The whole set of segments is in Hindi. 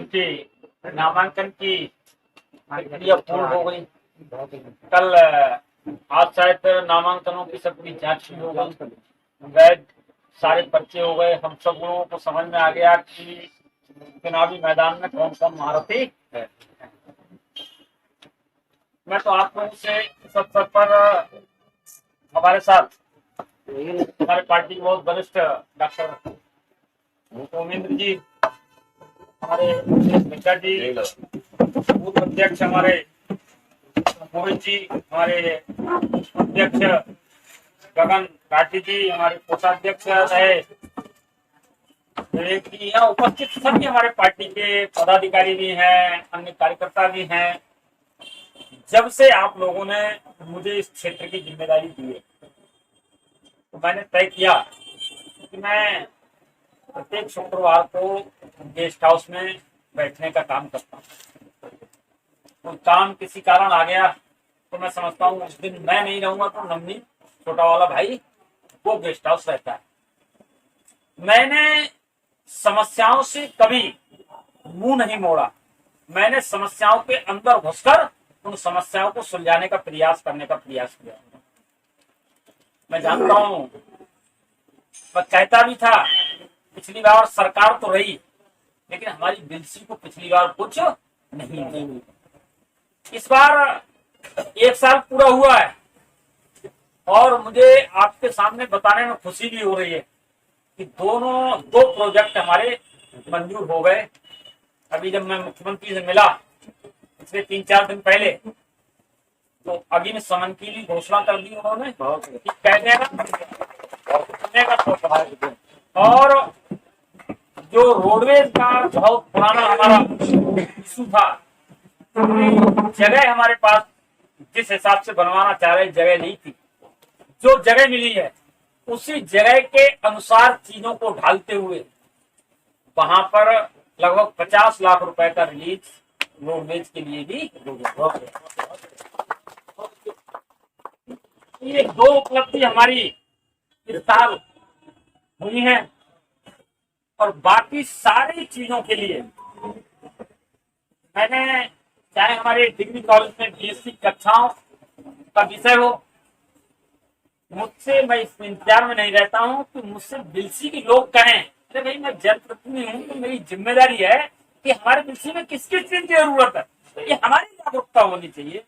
के नामांकन की प्रक्रिया पूर्ण हो गई। कल आज शायद नामांकनों की सबकी जांच भी होगी। वैध सारे पर्चे हो गए। हम सब लोगों को समझ में आ गया कि चुनावी मैदान में कौन कौन महारथी है। मैं तो आप लोगों से इस अवसर पर हमारे साथ हमारे पार्टी के बहुत वरिष्ठ डॉक्टर ओमेंद्र जी, हमारे मिश्रा जी, बूथ अध्यक्ष हमारे मोहित जी, हमारे अध्यक्ष गगन राठी जी, हमारे कोषाध्यक्ष रहे विवेक जी, यहाँ उपस्थित सभी हमारे पार्टी के पदाधिकारी भी हैं, अन्य कार्यकर्ता भी हैं। जब से आप लोगों ने मुझे इस क्षेत्र की जिम्मेदारी दी है तो मैंने तय किया कि मैं प्रत्येक शुक्रवार को गेस्ट हाउस में बैठने का काम करता हूँ। तो काम किसी कारण आ गया तो मैं समझता हूँ उस दिन मैं नहीं रहूंगा तो नमनी छोटा वाला भाई वो गेस्ट हाउस रहता है। मैंने समस्याओं से कभी मुंह नहीं मोड़ा। मैंने समस्याओं के अंदर घुसकर उन समस्याओं को सुलझाने का प्रयास करने का प्रयास किया। मैं जानता हूं, मैं कहता भी था पिछली बार सरकार तो रही लेकिन हमारी बिलसी को पिछली बार कुछ नहीं मिली। इस बार एक साल पूरा हुआ है और मुझे आपके सामने बताने में खुशी भी हो रही है कि दो प्रोजेक्ट हमारे मंजूर हो गए। अभी जब मैं मुख्यमंत्री से मिला पिछले 3-4 दिन पहले तो अग्नि शमन की भी घोषणा कर दी उन्होंने कि कहने का और जो रोडवेज का बहुत पुराना हमारा इशू था, जगह हमारे पास जिस हिसाब से बनवाना चाह रहे जगह नहीं थी। जो जगह मिली है उसी जगह के अनुसार चीजों को ढालते हुए वहां पर लगभग 50 लाख रुपए का रिलीज रोडवेज के लिए भी ये दो उपलब्धि हमारी इस साल हुई है। और बाकी सारी चीजों के लिए मैंने चाहे हमारे डिग्री कॉलेज में बीएससी कक्षाओं का विषय हो, मुझसे मैं इस इंतजार में नहीं रहता हूं कि मुझसे बिलसी के लोग कहें अरे भाई मैं जनप्रतिनिधि हूं तो मेरी जिम्मेदारी है कि हमारे बिलसी में किस किस चीज की जरूरत है। तो ये हमारी जागरूकता होनी चाहिए,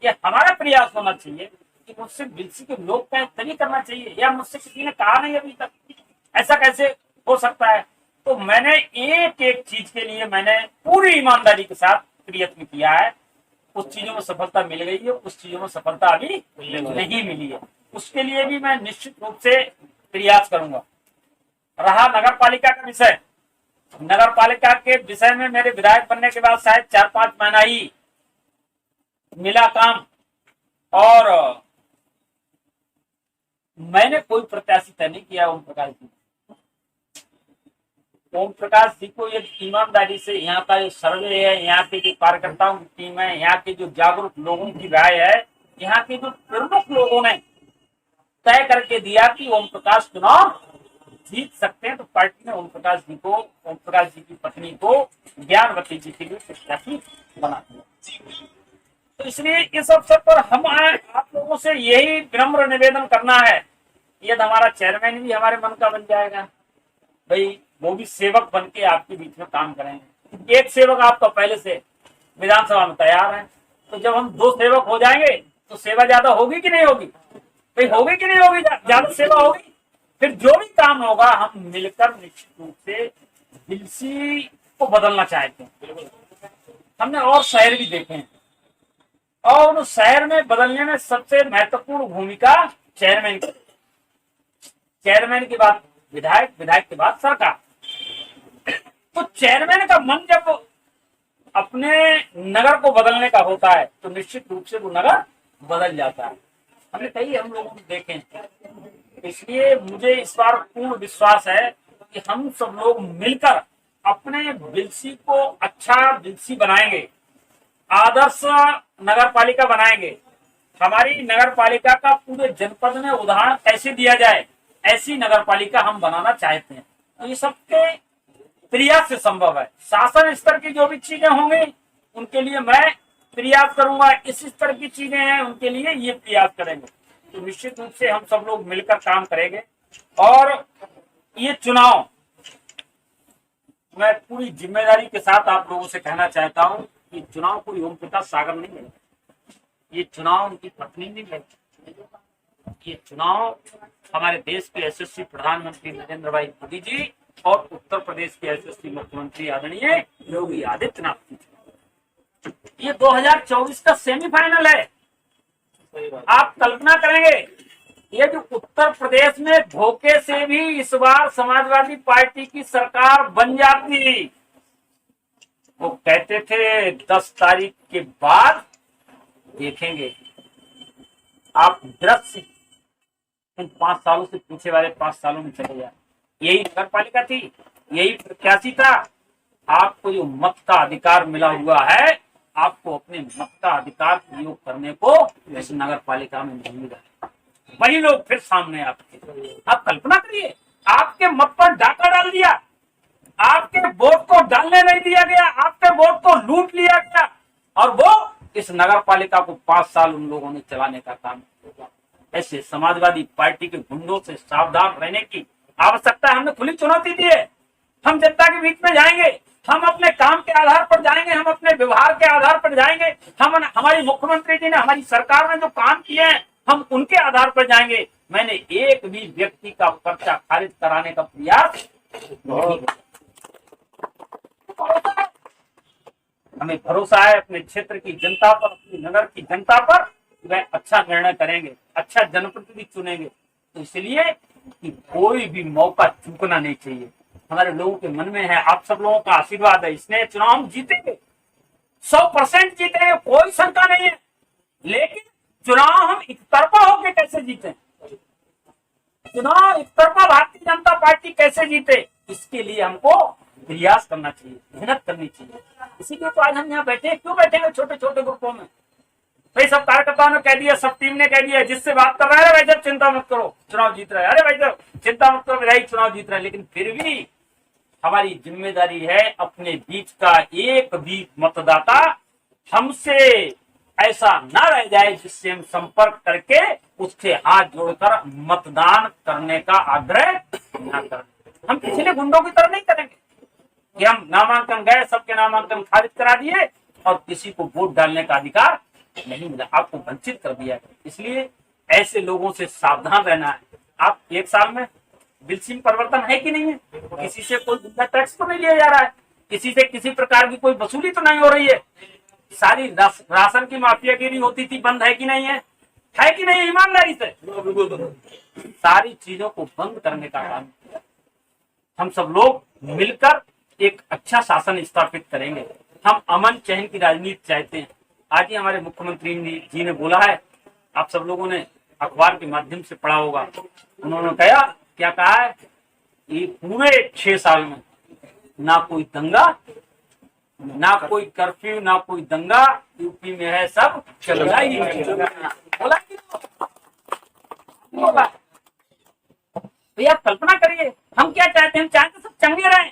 ये हमारा प्रयास होना चाहिए कि मुझसे बिलसी के लोग कहें तभी करना चाहिए। या मुझसे किसी ने कहा नहीं अभी तक, ऐसा कैसे हो सकता है। तो मैंने एक एक चीज के लिए मैंने पूरी ईमानदारी के साथ प्रयत्न किया है। कुछ चीजों में सफलता मिल गई है, कुछ चीजों में सफलता अभी नहीं मिली है। उसके लिए भी मैं निश्चित रूप से प्रयास करूंगा। रहा नगर पालिका का विषय, नगर पालिका के विषय में मेरे विधायक बनने के बाद शायद 4-5 महीना ही मिला काम और मैंने कोई प्रत्याशी तय नहीं किया। ओम प्रकाश जी को एक ईमानदारी से यहाँ का जो सर्वे है, यहाँ के जो कार्यकर्ताओं की टीम है, यहाँ के जो जागरूक लोगों की राय है, यहाँ के जो प्रमुख लोगों ने तय करके दिया कि ओम प्रकाश चुनाव जीत सकते हैं, तो पार्टी ने ओम प्रकाश जी की पत्नी को ज्ञानवती जी के लिए प्रत्याशी बना दिया। तो इसलिए इस अवसर पर हम आप लोगों से यही विनम्र निवेदन करना है, यदि हमारा चेयरमैन भी हमारे मन का बन जाएगा भाई वो भी सेवक बन के आपके बीच में काम करेंगे। एक सेवक आपका पहले से विधानसभा में तैयार है, तो जब हम 2 सेवक हो जाएंगे तो सेवा ज्यादा होगी कि नहीं होगी भाई, होगी कि नहीं होगी, ज्यादा सेवा होगी। फिर जो भी काम होगा हम मिलकर निश्चित रूप से बिलसी को बदलना चाहते हैं। हमने और शहर भी देखे हैं और उस शहर में बदलने में सबसे महत्वपूर्ण भूमिका चेयरमैन के बाद विधायक, विधायक के बाद सरकार। तो चेयरमैन का मन जब अपने नगर को बदलने का होता है तो निश्चित रूप से वो नगर बदल जाता है। हमने कई हम लोगों को देखे। इसलिए मुझे इस बार पूर्ण विश्वास है कि हम सब लोग मिलकर अपने बिलसी को अच्छा बिलसी बनाएंगे, आदर्श नगर पालिका बनाएंगे। हमारी नगर पालिका का पूरे जनपद में उदाहरण कैसे दिया जाए, ऐसी नगर पालिका हम बनाना चाहते हैं। तो ये सबके प्रयास से संभव है। शासन स्तर की जो भी चीजें होंगी उनके लिए मैं प्रयास करूंगा, इस स्तर की चीजें हैं उनके लिए ये प्रयास करेंगे। तो निश्चित रूप से हम सब लोग मिलकर काम करेंगे। और ये चुनाव मैं पूरी जिम्मेदारी के साथ आप लोगों से कहना चाहता हूं कि चुनाव कोई ओम प्रकाश सागर नहीं है, ये चुनाव उनकी पत्नी नहीं है, ये चुनाव हमारे देश के यशस्वी प्रधानमंत्री नरेंद्र भाई मोदी जी और उत्तर प्रदेश के यशस्वी मुख्यमंत्री आदरणीय योगी आदित्यनाथ जी। ये 2024 का सेमीफाइनल है। आप कल्पना करेंगे ये जो उत्तर प्रदेश में धोखे से भी इस बार समाजवादी पार्टी की सरकार बन जाती। वो कहते थे 10 तारीख के बाद देखेंगे। आप दृश्य इन 5 सालों से पीछे वाले 5 सालों में चले जाए, यही नगर पालिका थी, यही प्रत्याशी था। आपको जो मत का अधिकार मिला हुआ है, आपको अपने मत का अधिकार प्रयोग करने को इस नगर पालिका में नहीं मिला। वही लोग फिर सामने आपके। आप कल्पना करिए, आपके मत पर डाका डाल दिया, आपके वोट को डालने नहीं दिया गया, आपके वोट को लूट लिया गया, और वो इस नगर पालिका को 5 साल उन लोगों ने चलाने का काम किया। ऐसे समाजवादी पार्टी के गुंडों से सावधान रहने की आवश्यकता हमने खुली चुनौती दी है। हम जनता के बीच में जाएंगे, हम अपने काम के आधार पर जाएंगे, हम अपने व्यवहार के आधार पर जाएंगे, हम हमारी मुख्यमंत्री जी ने, हमारी सरकार ने जो काम किए हैं हम उनके आधार पर जाएंगे। मैंने एक भी व्यक्ति का पर्चा खारिज कराने का प्रयास नहीं किया। हमें भरोसा है अपने क्षेत्र की जनता पर, अपने नगर की जनता पर, वह अच्छा निर्णय करेंगे, अच्छा जनप्रतिनिधि चुनेंगे। तो इसलिए कि कोई भी मौका चूकना नहीं चाहिए। हमारे लोगों के मन में है, आप सब लोगों का आशीर्वाद है, इसने चुनाव हम जीतेंगे, 100% जीतेंगे, कोई शंका नहीं है। लेकिन चुनाव हम एक तरफा होकर कैसे जीते, चुनाव एक तरफा भारतीय जनता पार्टी कैसे जीते, इसके लिए हमको प्रयास करना चाहिए, मेहनत करनी चाहिए। इसीलिए तो आज हम यहाँ बैठे। क्यों बैठेंगे छोटे छोटे ग्रुपों में? भाई सब कार्यकर्ताओं ने कह दिया, सब टीम ने कह दिया, जिससे बात कर रहा है भाई साहब चिंता मत करो चुनाव जीत रहा है, अरे भाई साहब चिंता मत करो भाई चुनाव जीत रहा है। लेकिन फिर भी हमारी जिम्मेदारी है अपने बीच का एक भी मतदाता हमसे ऐसा ना रह जाए जिससे हम संपर्क करके उससे हाथ जोड़कर मतदान करने का आग्रह न करें। हम पिछले गुंडों की तरह नहीं करेंगे कि हम नामांकन गए, सबके नामांकन खारिज करा दिए और किसी को वोट डालने का अधिकार नहीं मिला, आपको वंचित कर दिया। इसलिए ऐसे लोगों से सावधान रहना है। आप 1 साल में बिल्कुल परिवर्तन है कि नहीं है? किसी से कोई गुंडा टैक्स तो नहीं लिया जा रहा है, किसी से किसी प्रकार की कोई वसूली तो नहीं हो रही है। सारी राशन की माफियागिरी होती थी, बंद है कि नहीं है? है कि नहीं? ईमानदारी से सारी चीजों को बंद करने का काम हम सब लोग मिलकर एक अच्छा शासन स्थापित करेंगे। हम अमन चैन की राजनीति चाहते हैं। आज ही हमारे मुख्यमंत्री जी ने बोला है, आप सब लोगों ने अखबार के माध्यम से पढ़ा होगा, उन्होंने कहा, क्या कहा है, ये पूरे 6 साल में ना कोई दंगा, ना कोई कर्फ्यू, ना कोई दंगा यूपी में है, सब चल रहा ही बोला कि बोला। भैया कल्पना करिए, हम क्या चाहते हैं? हम चाहते सब चंगे रहें,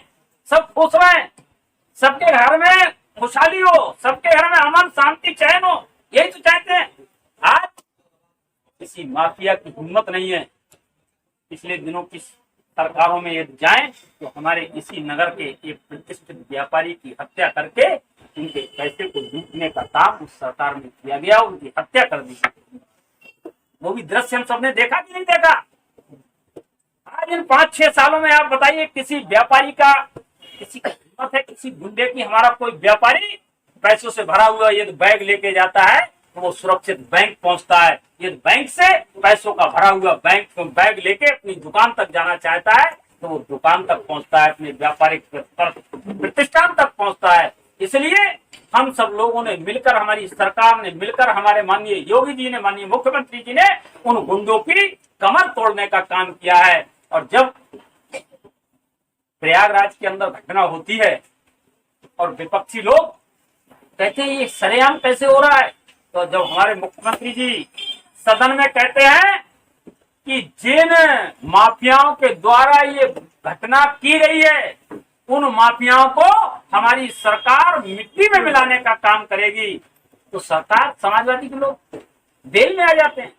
सब खुश रहें, सबके घर में खुशहाली हो, सबके घर में अमन शांति चैन हो, यही तो चाहते हैं। आज किसी माफिया की हिम्मत नहीं है। पिछले दिनों की सरकारों में यदि जाएं तो हमारे इसी नगर के एक प्रतिष्ठित व्यापारी की हत्या करके उनके पैसे को लूटने का काम उस सरकार में किया गया, उनकी हत्या कर दी गई। वो भी दृश्य हम सबने देखा कि नहीं देखा? आज इन 5-6 सालों में आप बताइए, किसी व्यापारी का, किसी की हिम्मत है, किसी गुंडे की? हमारा कोई व्यापारी पैसों से भरा हुआ यदि बैग लेके जाता है तो वो सुरक्षित बैंक पहुंचता है। यदि बैंक से पैसों का भरा हुआ बैग लेके अपनी दुकान तक जाना चाहता है तो वो दुकान तक पहुंचता है, अपने व्यापारिक प्रतिष्ठान तक पहुंचता है। इसलिए हम सब लोगों ने मिलकर, हमारी सरकार ने मिलकर, हमारे माननीय योगी जी ने, माननीय मुख्यमंत्री जी ने उन गुंडों की कमर तोड़ने का काम किया है। और जब प्रयागराज के अंदर घटना होती है और विपक्षी लोग कहते हैं ये सरेआम कैसे हो रहा है, तो जब हमारे मुख्यमंत्री जी सदन में कहते हैं कि जिन माफियाओं के द्वारा ये घटना की गई है उन माफियाओं को हमारी सरकार मिट्टी में मिलाने का काम करेगी तो सरकार, समाजवादी के लोग जेल में आ जाते हैं,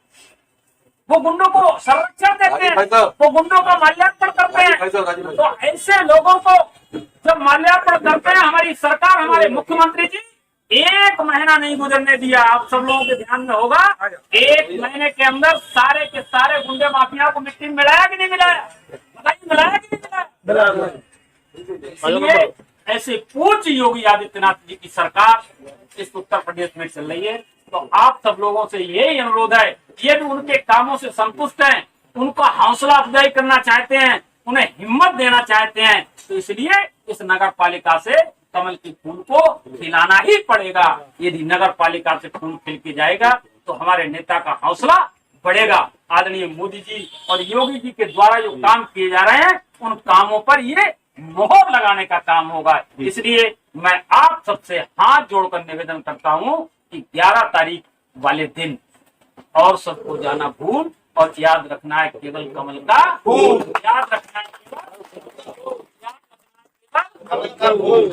वो गुंडों को संरक्षण देते हैं, वो गुंडों का माल्यार्पण करते हैं। तो ऐसे लोगों को जब माल्यार्पण करते हैं हमारी सरकार, हमारे मुख्यमंत्री जी 1 महीना नहीं गुजरने दिया। आप सब लोगों के ध्यान में होगा, 1 महीने के अंदर सारे के सारे गुंडे माफिया को मिट्टी में मिलाया कि नहीं मिलाया? बताइए, मिलाया कि नहीं मिलाया? इसलिए ऐसे पूज्य योगी आदित्यनाथ जी की सरकार इस उत्तर प्रदेश में चल रही है। तो आप सब लोगों से यही अनुरोध है, ये भी उनके कामों से संतुष्ट हैं, उनका हौसला अफजाई करना चाहते हैं, उन्हें हिम्मत देना चाहते हैं, तो इसलिए इस नगर पालिका से कमल के फूल को खिलाना ही पड़ेगा। यदि नगर पालिका से फूल खिल के जाएगा तो हमारे नेता का हौसला बढ़ेगा। आदरणीय मोदी जी और योगी जी के द्वारा जो काम किए जा रहे हैं उन कामों पर ये मोहर लगाने का काम होगा। इसलिए मैं आप सबसे हाथ जोड़कर निवेदन करता हूं कि 11 तारीख वाले दिन और सबको जाना भूल और याद रखना है केवल कमल का फूल। याद रखना है केवल कमल का फूल।